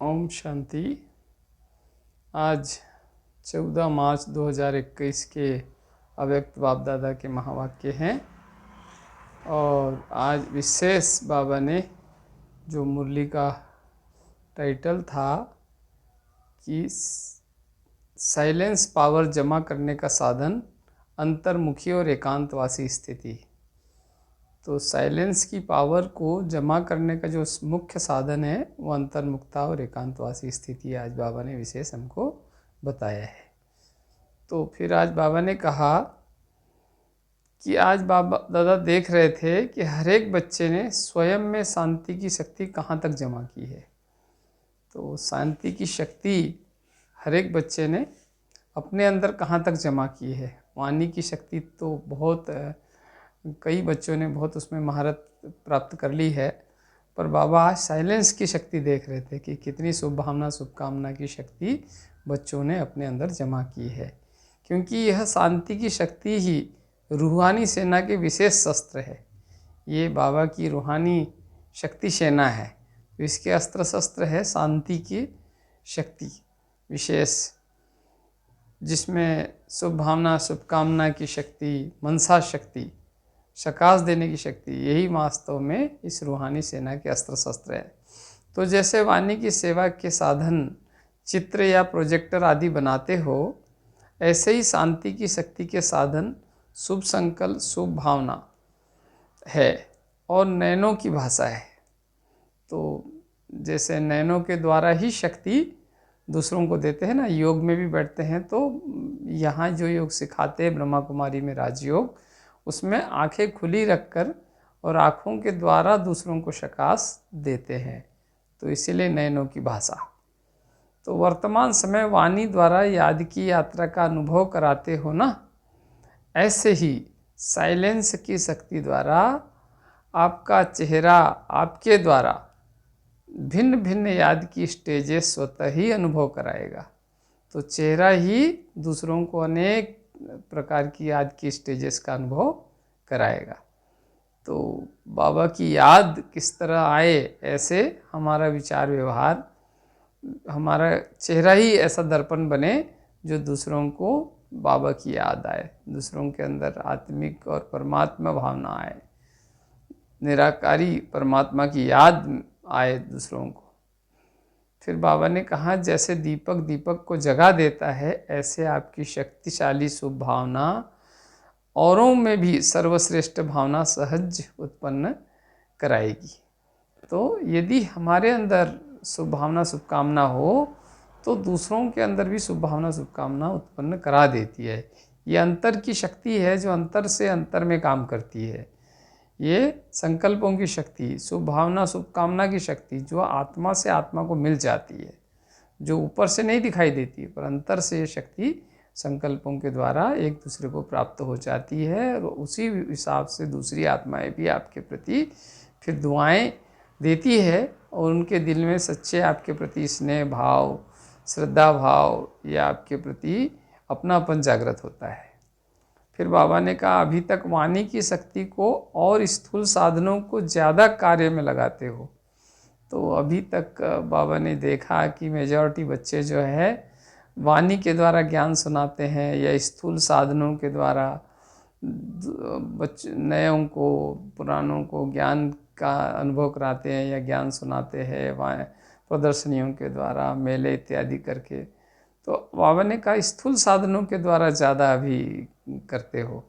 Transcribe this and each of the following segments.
ओम शांति। आज 14 मार्च 2021 के अव्यक्त बाप दादा के महावाक्य हैं और आज विशेष बाबा ने जो मुरली का टाइटल था कि साइलेंस पावर जमा करने का साधन अंतर्मुखी और एकांतवासी स्थिति। तो साइलेंस की पावर को जमा करने का जो मुख्य साधन है वो अंतर्मुखता और एकांतवासी स्थिति आज बाबा ने विशेष हमको बताया है। तो फिर आज बाबा ने कहा कि आज बाबा दादा देख रहे थे कि हर एक बच्चे ने स्वयं में शांति की शक्ति कहाँ तक जमा की है। तो शांति की शक्ति हर एक बच्चे ने अपने अंदर कहाँ तक जमा की है। वाणी की शक्ति तो बहुत कई बच्चों ने बहुत उसमें महारत प्राप्त कर ली है, पर बाबा आज साइलेंस की शक्ति देख रहे थे कि कितनी शुभभावना शुभकामना की शक्ति बच्चों ने अपने अंदर जमा की है, क्योंकि यह शांति की शक्ति ही रूहानी सेना के विशेष शस्त्र है। ये बाबा की रूहानी शक्ति सेना है, तो इसके अस्त्र शस्त्र है शांति की शक्ति विशेष, जिसमें शुभभावना शुभकामना की शक्ति, मनसा शक्ति, शकाश देने की शक्ति, यही वास्तव में इस रूहानी सेना के अस्त्र शस्त्र है। तो जैसे वाणी की सेवा के साधन चित्र या प्रोजेक्टर आदि बनाते हो, ऐसे ही शांति की शक्ति के साधन शुभ संकल्प शुभ भावना है और नैनों की भाषा है। तो जैसे नैनों के द्वारा ही शक्ति दूसरों को देते हैं ना, योग में भी बैठते हैं तो यहाँ जो योग सिखाते हैं ब्रह्मा कुमारी में राजयोग, उसमें आंखें खुली रखकर और आँखों के द्वारा दूसरों को शकाश देते हैं, तो इसीलिए नयनों की भाषा। तो वर्तमान समय वाणी द्वारा याद की यात्रा का अनुभव कराते हो ना, ऐसे ही साइलेंस की शक्ति द्वारा आपका चेहरा आपके द्वारा भिन्न भिन्न याद की स्टेजेस स्वतः ही अनुभव कराएगा। तो चेहरा ही दूसरों को अनेक प्रकार की याद की स्टेजेस का अनुभव कराएगा। तो बाबा की याद किस तरह आए, ऐसे हमारा विचार व्यवहार, हमारा चेहरा ही ऐसा दर्पण बने जो दूसरों को बाबा की याद आए, दूसरों के अंदर आत्मिक और परमात्मा भावना आए, निराकारी परमात्मा की याद आए दूसरों को। फिर बाबा ने कहा जैसे दीपक दीपक को जगा देता है, ऐसे आपकी शक्तिशाली शुभ भावना औरों में भी सर्वश्रेष्ठ भावना सहज उत्पन्न कराएगी। तो यदि हमारे अंदर शुभ भावना शुभकामना हो तो दूसरों के अंदर भी शुभ भावना शुभकामना उत्पन्न करा देती है। ये अंतर की शक्ति है जो अंतर से अंतर में काम करती है। ये संकल्पों की शक्ति, शुभ भावना शुभकामना की शक्ति जो आत्मा से आत्मा को मिल जाती है, जो ऊपर से नहीं दिखाई देती, पर अंतर से ये शक्ति संकल्पों के द्वारा एक दूसरे को प्राप्त हो जाती है और उसी हिसाब से दूसरी आत्माएं भी आपके प्रति फिर दुआएं देती है और उनके दिल में सच्चे आपके प्रति स्नेह भाव, श्रद्धा भाव या आपके प्रति अपनापन जागृत होता है। फिर बाबा ने कहा अभी तक वाणी की शक्ति को और स्थूल साधनों को ज़्यादा कार्य में लगाते हो। तो अभी तक बाबा ने देखा कि मेजॉरिटी बच्चे जो है वाणी के द्वारा ज्ञान सुनाते हैं या स्थूल साधनों के द्वारा नयों को पुरानों को ज्ञान का अनुभव कराते हैं या ज्ञान सुनाते हैं वहाँ प्रदर्शनियों के द्वारा, मेले इत्यादि करके। तो बाबा ने कहा स्थूल साधनों के द्वारा ज़्यादा अभी करते हो,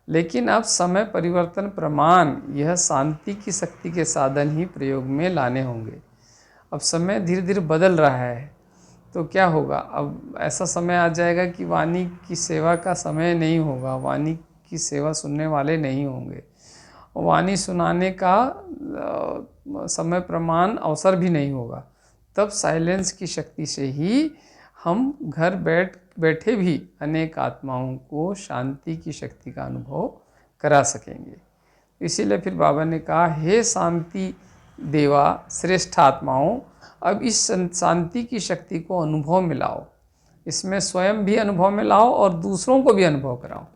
लेकिन अब समय परिवर्तन प्रमाण यह शांति की शक्ति के साधन ही प्रयोग में लाने होंगे। अब समय धीरे धीरे बदल रहा है, तो क्या होगा, अब ऐसा समय आ जाएगा कि वाणी की सेवा का समय नहीं होगा, वाणी की सेवा सुनने वाले नहीं होंगे, वाणी सुनाने का समय प्रमाण अवसर भी नहीं होगा। तब साइलेंस की शक्ति से ही हम घर बैठे भी अनेक आत्माओं को शांति की शक्ति का अनुभव करा सकेंगे। इसीलिए फिर बाबा ने कहा हे शांति देवा श्रेष्ठ आत्माओं, अब इस शांति की शक्ति को अनुभव में लाओ, इसमें स्वयं भी अनुभव में लाओ और दूसरों को भी अनुभव कराओ,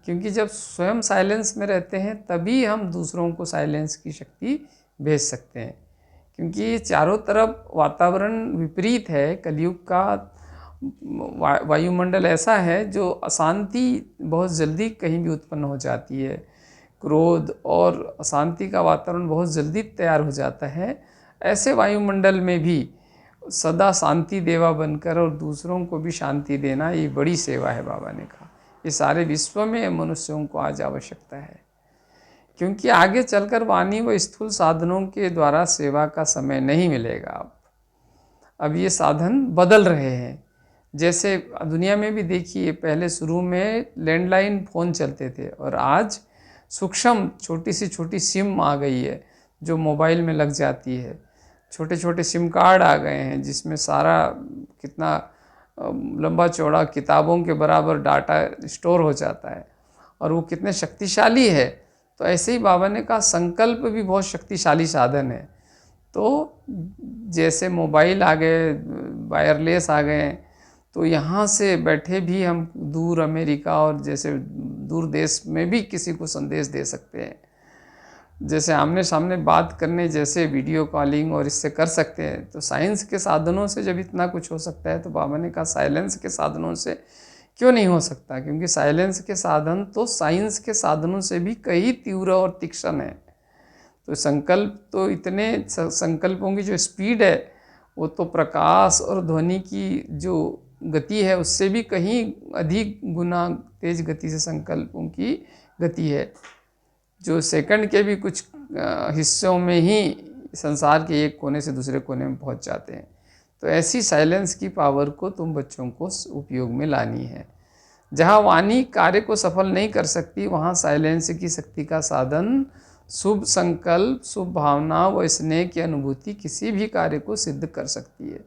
क्योंकि जब स्वयं साइलेंस में रहते हैं तभी हम दूसरों को साइलेंस की शक्ति भेज सकते हैं। क्योंकि चारों तरफ वातावरण विपरीत है। कलयुग का वायुमंडल ऐसा है जो अशांति बहुत जल्दी कहीं भी उत्पन्न हो जाती है। क्रोध और अशांति का वातावरण बहुत जल्दी तैयार हो जाता है। ऐसे वायुमंडल में भी सदा शांति देवा बनकर और दूसरों को भी शांति देना, ये बड़ी सेवा है। बाबा ने कहा ये सारे विश्व में मनुष्यों को आज आवश्यकता है, क्योंकि आगे चलकर वाणी व स्थूल साधनों के द्वारा सेवा का समय नहीं मिलेगा। अब ये साधन बदल रहे हैं। जैसे दुनिया में भी देखिए, पहले शुरू में लैंडलाइन फ़ोन चलते थे और आज सूक्ष्म छोटी सी छोटी सिम आ गई है जो मोबाइल में लग जाती है। छोटे छोटे सिम कार्ड आ गए हैं जिसमें सारा कितना लंबा चौड़ा किताबों के बराबर डाटा स्टोर हो जाता है और वो कितने शक्तिशाली है। तो ऐसे ही बाबा ने कहा संकल्प भी बहुत शक्तिशाली साधन है। तो जैसे मोबाइल आ गए, वायरलेस आ गए, तो यहाँ से बैठे भी हम दूर अमेरिका और जैसे दूर देश में भी किसी को संदेश दे सकते हैं। जैसे आमने सामने बात करने जैसे वीडियो कॉलिंग और इससे कर सकते हैं। तो साइंस के साधनों से जब इतना कुछ हो सकता है तो बाबा ने कहा साइलेंस के साधनों से क्यों नहीं हो सकता, क्योंकि साइलेंस के साधन तो साइंस के साधनों से भी कई तीव्र और तीक्ष्ण है। तो संकल्प तो इतने संकल्पों की जो स्पीड है वो तो प्रकाश और ध्वनि की जो गति है उससे भी कहीं अधिक गुना तेज गति से संकल्पों की गति है, जो सेकंड के भी कुछ हिस्सों में ही संसार के एक कोने से दूसरे कोने में पहुंच जाते हैं। तो ऐसी साइलेंस की पावर को तुम बच्चों को उपयोग में लानी है। जहाँ वाणी कार्य को सफल नहीं कर सकती, वहाँ साइलेंस की शक्ति का साधन शुभ संकल्प, शुभ भावना व स्नेह की अनुभूति किसी भी कार्य को सिद्ध कर सकती है।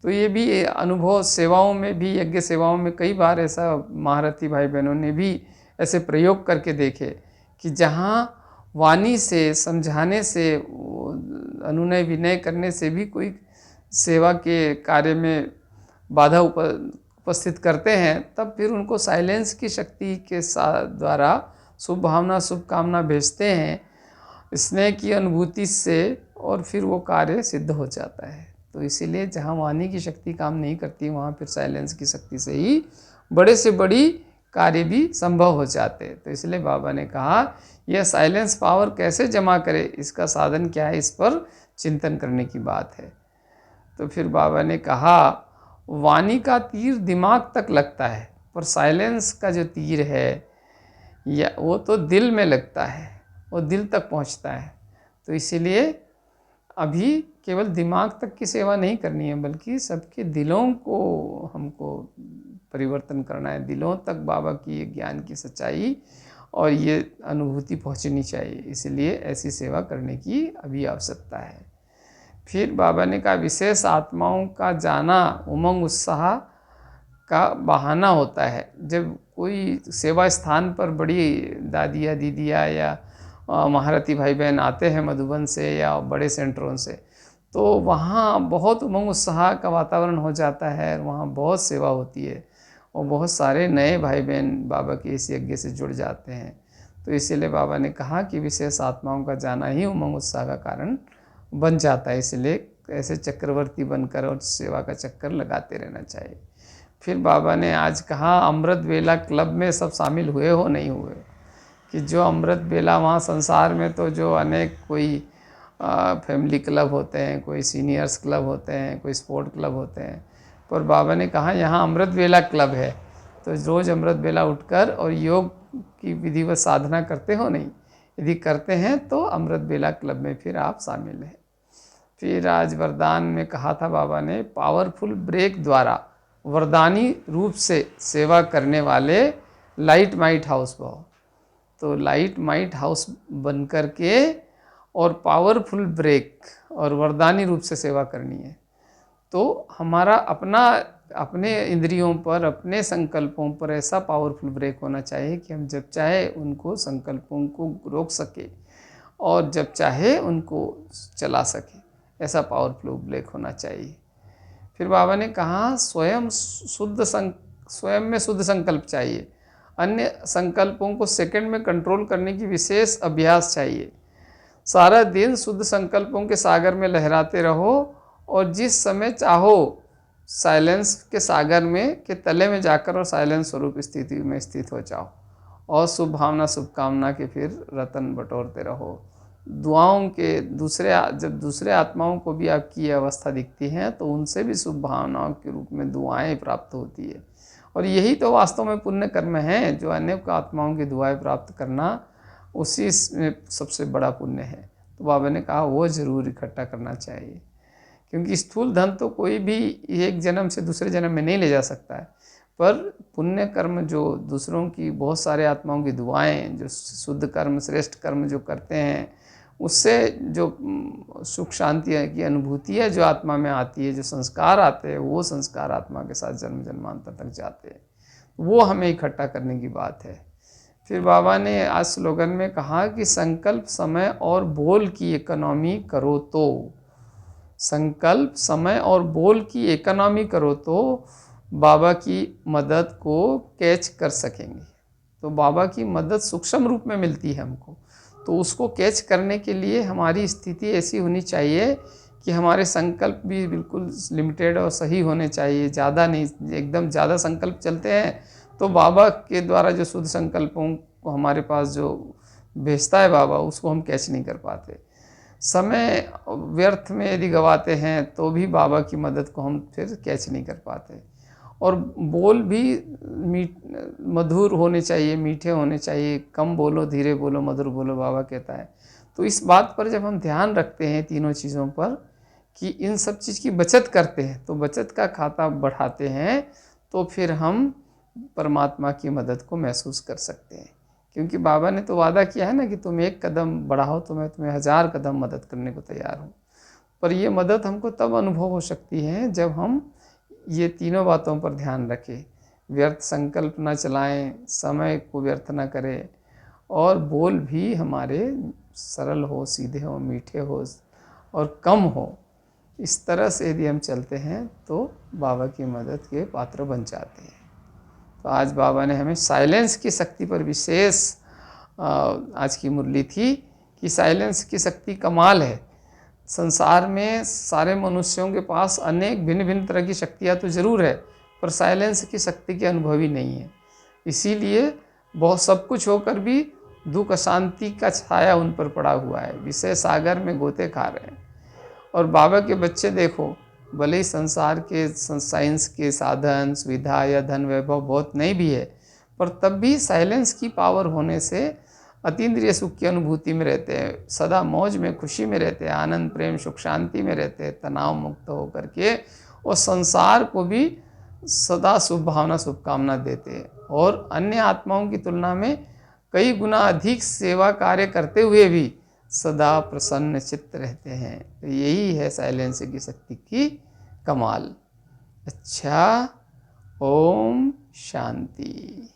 तो ये भी अनुभव सेवाओं में भी, यज्ञ सेवाओं में कई बार ऐसा महारथी भाई बहनों ने भी ऐसे प्रयोग करके देखे कि जहाँ वाणी से, समझाने से, अनुनय विनय करने से भी कोई सेवा के कार्य में बाधा उपस्थित करते हैं, तब फिर उनको साइलेंस की शक्ति के साथ द्वारा शुभ भावना, शुभकामना भेजते हैं स्नेह की अनुभूति से, और फिर वो कार्य सिद्ध हो जाता है। तो इसीलिए जहाँ वाणी की शक्ति काम नहीं करती, वहाँ फिर साइलेंस की शक्ति से ही बड़े से बड़ी कार्य भी संभव हो जाते हैं। तो इसलिए बाबा ने कहा यह साइलेंस पावर कैसे जमा करे, इसका साधन क्या है, इस पर चिंतन करने की बात है। तो फिर बाबा ने कहा वाणी का तीर दिमाग तक लगता है, पर साइलेंस का जो तीर है या वो तो दिल में लगता है, वो दिल तक पहुंचता है। तो इसीलिए अभी केवल दिमाग तक की सेवा नहीं करनी है, बल्कि सबके दिलों को हमको परिवर्तन करना है। दिलों तक बाबा की ये ज्ञान की सच्चाई और ये अनुभूति पहुंचनी चाहिए। इसलिए ऐसी सेवा करने की अभी आवश्यकता है। फिर बाबा ने कहा विशेष आत्माओं का जाना उमंग उत्साह का बहाना होता है। जब कोई सेवा स्थान पर बड़ी दादियाँ, दीदियाँ या महारथी भाई बहन आते हैं मधुबन से या बड़े सेंटरों से, तो वहाँ बहुत उमंग उत्साह का वातावरण हो जाता है। वहाँ बहुत सेवा होती है और बहुत सारे नए भाई बहन बाबा के इस यज्ञ से जुड़ जाते हैं। तो इसीलिए बाबा ने कहा कि विशेष आत्माओं का जाना ही उमंग उत्साह का कारण बन जाता है। इसलिए ऐसे चक्रवर्ती बनकर और सेवा का चक्कर लगाते रहना चाहिए। फिर बाबा ने आज कहा अमृत बेला क्लब में सब शामिल हुए हो नहीं हुए, कि जो अमृत बेला वहाँ संसार में तो जो अनेक कोई फैमिली क्लब होते हैं, कोई सीनियर्स क्लब होते हैं, कोई स्पोर्ट क्लब होते हैं, पर बाबा ने कहा यहाँ अमृत बेला क्लब है। तो रोज़ अमृत बेला उठकर और योग की विधिवत साधना करते हो नहीं, यदि करते हैं तो अमृत बेला क्लब में फिर आप शामिल हैं। फिर आज वरदान में कहा था बाबा ने पावरफुल ब्रेक द्वारा वरदानी रूप से सेवा करने वाले लाइट माइट हाउस भव। तो लाइट माइट हाउस बन कर के और पावरफुल ब्रेक और वरदानी रूप से सेवा करनी है। तो हमारा अपने इंद्रियों पर, अपने संकल्पों पर ऐसा पावरफुल ब्रेक होना चाहिए कि हम जब चाहे उनको संकल्पों को रोक सके और जब चाहे उनको चला सके। ऐसा पावरफुल ब्रेक होना चाहिए। फिर बाबा ने कहा स्वयं में शुद्ध संकल्प चाहिए। अन्य संकल्पों को सेकंड में कंट्रोल करने की विशेष अभ्यास चाहिए। सारा दिन शुद्ध संकल्पों के सागर में लहराते रहो और जिस समय चाहो साइलेंस के सागर में के तले में जाकर और साइलेंस स्वरूप स्थिति में स्थित हो जाओ और शुभ भावना शुभकामना के फिर रतन बटोरते रहो। दुआओं के जब दूसरे आत्माओं को भी आपकी ये अवस्था दिखती है तो उनसे भी शुभ भावनाओं के रूप में दुआएं प्राप्त होती है। और यही तो वास्तव में पुण्य कर्म है, जो अनेक आत्माओं की दुआएं प्राप्त करना, उसी में सबसे बड़ा पुण्य है। तो बाबा ने कहा वो जरूर इकट्ठा करना चाहिए, क्योंकि स्थूल धन तो कोई भी एक जन्म से दूसरे जन्म में नहीं ले जा सकता है, पर पुण्य कर्म जो दूसरों की, बहुत सारे आत्माओं की दुआएं, जो शुद्ध कर्म श्रेष्ठ कर्म जो करते हैं, उससे जो सुख शांति की अनुभूति है जो आत्मा में आती है, जो संस्कार आते हैं, वो संस्कार आत्मा के साथ जन्म जन्मांतर तक जाते हैं। वो हमें इकट्ठा करने की बात है। फिर बाबा ने आज स्लोगन में कहा कि संकल्प समय और बोल की इकोनॉमी करो तो, संकल्प समय और बोल की इकोनॉमी करो तो बाबा की मदद को कैच कर सकेंगे। तो बाबा की मदद सूक्ष्म रूप में मिलती है हमको, तो उसको कैच करने के लिए हमारी स्थिति ऐसी होनी चाहिए कि हमारे संकल्प भी बिल्कुल लिमिटेड और सही होने चाहिए, ज़्यादा नहीं। एकदम ज़्यादा संकल्प चलते हैं तो बाबा के द्वारा जो शुद्ध संकल्पों को हमारे पास जो भेजता है बाबा, उसको हम कैच नहीं कर पाते। समय व्यर्थ में यदि गवाते हैं तो भी बाबा की मदद को हम फिर कैच नहीं कर पाते। और बोल भी मधुर होने चाहिए, मीठे होने चाहिए, कम बोलो, धीरे बोलो, मधुर बोलो, बाबा कहता है। तो इस बात पर जब हम ध्यान रखते हैं तीनों चीज़ों पर कि इन सब चीज़ की बचत करते हैं, तो बचत का खाता बढ़ाते हैं, तो फिर हम परमात्मा की मदद को महसूस कर सकते हैं। क्योंकि बाबा ने तो वादा किया है ना कि तुम एक कदम बढ़ाओ तो मैं तुम्हें 1000 कदम मदद करने को तैयार हूँ। पर ये मदद हमको तब अनुभव हो सकती है जब हम ये तीनों बातों पर ध्यान रखें, व्यर्थ संकल्प न चलाएं, समय को व्यर्थ न करें, और बोल भी हमारे सरल हो, सीधे हो, मीठे हो और कम हो। इस तरह से यदि हम चलते हैं तो बाबा की मदद के पात्र बन जाते हैं। तो आज बाबा ने हमें साइलेंस की शक्ति पर विशेष आज की मुरली थी कि साइलेंस की शक्ति कमाल है। संसार में सारे मनुष्यों के पास अनेक भिन्न भिन्न तरह की शक्तियाँ तो ज़रूर है, पर साइलेंस की शक्ति के अनुभव ही नहीं है। इसीलिए बहुत सब कुछ होकर भी दुख अशांति का छाया उन पर पड़ा हुआ है, विषय सागर में गोते खा रहे हैं। और बाबा के बच्चे देखो, भले ही संसार के साइंस के साधन सुविधा या धन वैभव बहुत नहीं भी है, पर तब भी साइलेंस की पावर होने से अतीन्द्रिय सुख की अनुभूति में रहते हैं, सदा मौज में, खुशी में रहते हैं, आनंद प्रेम सुख शांति में रहते हैं, तनाव मुक्त होकर के, और संसार को भी सदा शुभ भावना शुभकामना देते हैं, और अन्य आत्माओं की तुलना में कई गुना अधिक सेवा कार्य करते हुए भी सदा प्रसन्न चित्त रहते हैं। तो यही है साइलेंस की शक्ति की कमाल। अच्छा, ओम शांति।